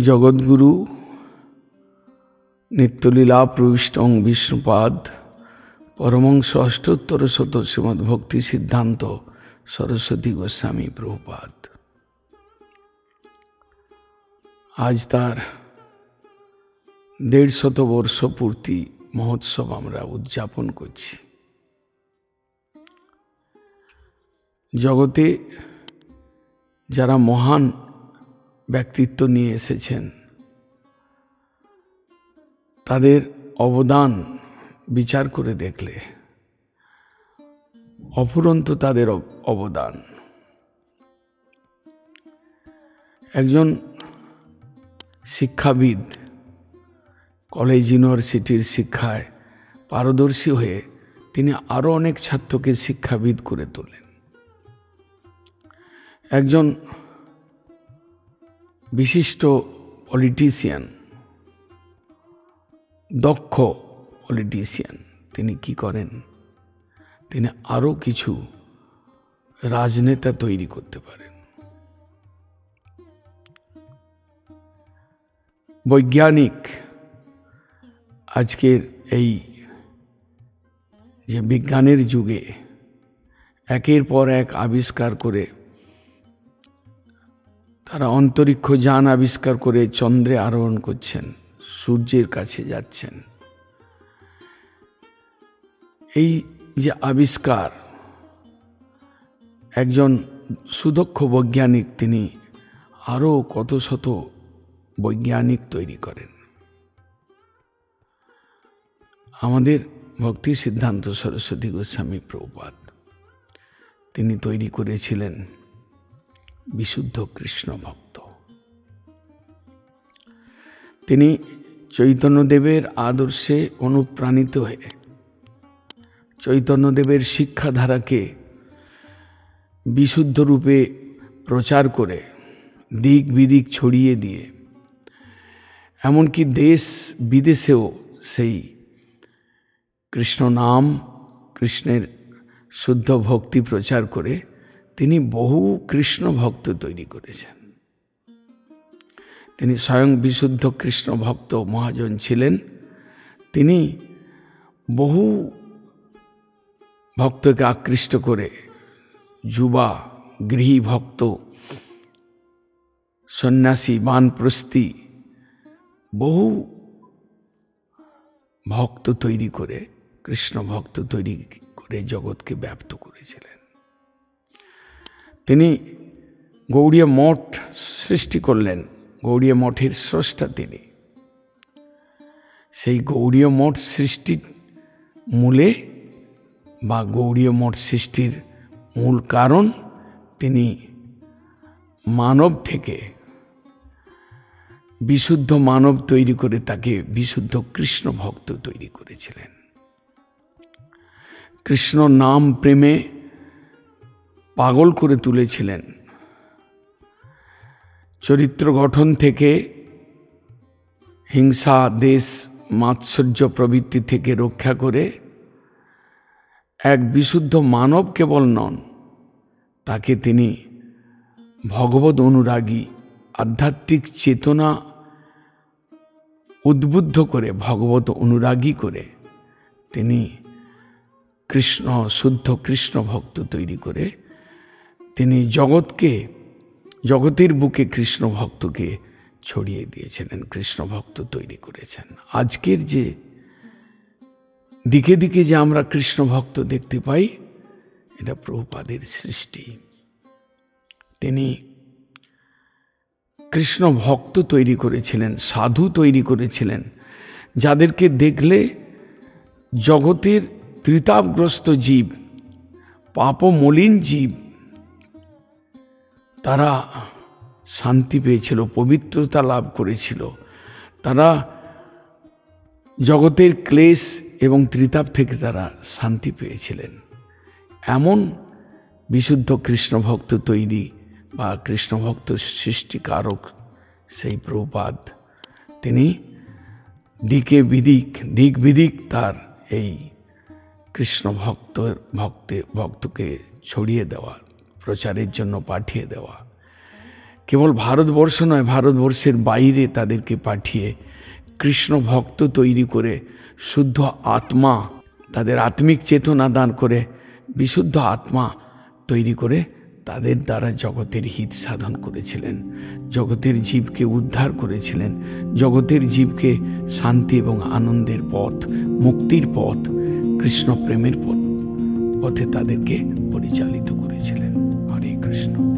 জগদ্গুরু নিত্যলীলা প্রবিষ্টং বিষ্ণুপাদ পরমংশ অষ্টোত্তর শত শ্রীমদ্ ভক্তি সিদ্ধান্ত সরস্বতী গোস্বামী প্রভুপাদ। আজ তার 150 বর্ষ পূর্তি মহোৎসব আমরা উদযাপন করছি। জগতে যারা মহান ব্যক্তিত্ব নিয়ে এসেছেন তাদের অবদান বিচার করে দেখলে অফুরন্ত তাদের অবদান। একজন শিক্ষাবিদ কলেজ ইউনিভার্সিটির শিক্ষায় পারদর্শী হয়ে তিনি আরও অনেক ছাত্রকে শিক্ষাবিদ করে তোলেন। একজন বিশিষ্ট পলিটিশিয়ান, দক্ষ পলিটিশিয়ান, তিনি কি করেন? তিনি আরও কিছু রাজনেতা তৈরি করতে পারেন। বৈজ্ঞানিক আজকের এই যে বিজ্ঞানের যুগে একের পর এক আবিষ্কার করে তারা অন্তরিক্ষ যান আবিষ্কার করে চন্দ্রে আরোহণ করছেন, সূর্যের কাছে যাচ্ছেন। এই যে আবিষ্কার, একজন সুদক্ষ বৈজ্ঞানিক তিনি আরও কত শত বৈজ্ঞানিক তৈরি করেন। আমাদের ভক্তি সিদ্ধান্ত সরস্বতী গোস্বামী প্রভুপাদ তিনি তৈরি করেছিলেন বিশুদ্ধ কৃষ্ণ ভক্ত। তিনি চৈতন্যদেবের আদর্শে অনুপ্রাণিত হয়ে চৈতন্যদেবের শিক্ষাধারাকে বিশুদ্ধ রূপে প্রচার করে দিক বিদিক ছড়িয়ে দিয়ে এমনকি দেশ বিদেশেও সেই কৃষ্ণ নাম, কৃষ্ণের শুদ্ধ ভক্তি প্রচার করে তিনি বহু কৃষ্ণ ভক্ত তৈরি করেছেন। তিনি স্বয়ং বিশুদ্ধ কৃষ্ণ ভক্ত মহাজন ছিলেন। তিনি বহু ভক্তকে আকৃষ্ট করে যুবা, গৃহী ভক্ত, সন্ন্যাসী, বানপ্রস্থী বহু ভক্ত তৈরি করে, কৃষ্ণ ভক্ত তৈরি করে জগৎকে ব্যাপ্ত করেছিলেন। তিনি গৌড়ীয় মঠ সৃষ্টি করলেন, গৌড়ীয় মঠের স্রষ্টা তিনি। সেই গৌড়ীয় মঠ সৃষ্টির মূলে বা গৌড়ীয় মঠ সৃষ্টির মূল কারণ তিনি মানব থেকে বিশুদ্ধ মানব তৈরি করে তাকে বিশুদ্ধ কৃষ্ণ ভক্ত তৈরি করেছিলেন। কৃষ্ণ নাম প্রেমে পাগল করে তুলেছিলেন। চরিত্র গঠন থেকে হিংসা, দেশ, মাৎসর্য প্রবৃত্তি থেকে রক্ষা করে এক বিশুদ্ধ মানব কেবল নন, তাকে তিনি ভগবত অনুরাগী, আধ্যাত্মিক চেতনা উদ্বুদ্ধ করে, ভগবত অনুরাগী করে তিনি কৃষ্ণ, শুদ্ধ কৃষ্ণ ভক্ত তৈরি করে তিনি জগতের বুকে কৃষ্ণ ভক্তকে ছড়িয়ে দিয়েছিলেন, কৃষ্ণ ভক্ত তৈরি করেছেন। আজকের যে দিকে দিকে যে আমরা কৃষ্ণ ভক্ত দেখতে পাই, এটা প্রভুপাদের সৃষ্টি। তিনি কৃষ্ণ ভক্ত তৈরি করেছিলেন, সাধু তৈরি করেছিলেন, যাদেরকে দেখলে জগতের ত্রিতাপগ্রস্ত জীব, পাপমলিন জীব, তারা শান্তি পেয়েছিল, পবিত্রতা লাভ করেছিল। তারা জগতের ক্লেশ এবং ত্রিতাপ থেকে তারা শান্তি পেয়েছিলেন। এমন বিশুদ্ধ কৃষ্ণ ভক্ত তৈরি বা কৃষ্ণ ভক্ত সৃষ্টিকারক সেই প্রভুপাদ, তিনি দিক বিদিক তার এই কৃষ্ণ ভক্তকে ছড়িয়ে দেওয়া, প্রচারের জন্য পাঠিয়ে দেওয়া। কেবল ভারতবর্ষ নয়, ভারতবর্ষের বাইরে তাদেরকে পাঠিয়ে কৃষ্ণ ভক্ত তৈরি করে শুদ্ধ আত্মা, তাদের আত্মিক চেতনা দান করে বিশুদ্ধ আত্মা তৈরি করে তাদের দ্বারা জগতের হিত সাধন করেছিলেন, জগতের জীবকে উদ্ধার করেছিলেন, জগতের জীবকে শান্তি এবং আনন্দের পথ, মুক্তির পথ, কৃষ্ণ প্রেমের পথে তাদেরকে পরিচালিত করেছিলেন। হরে কৃষ্ণ।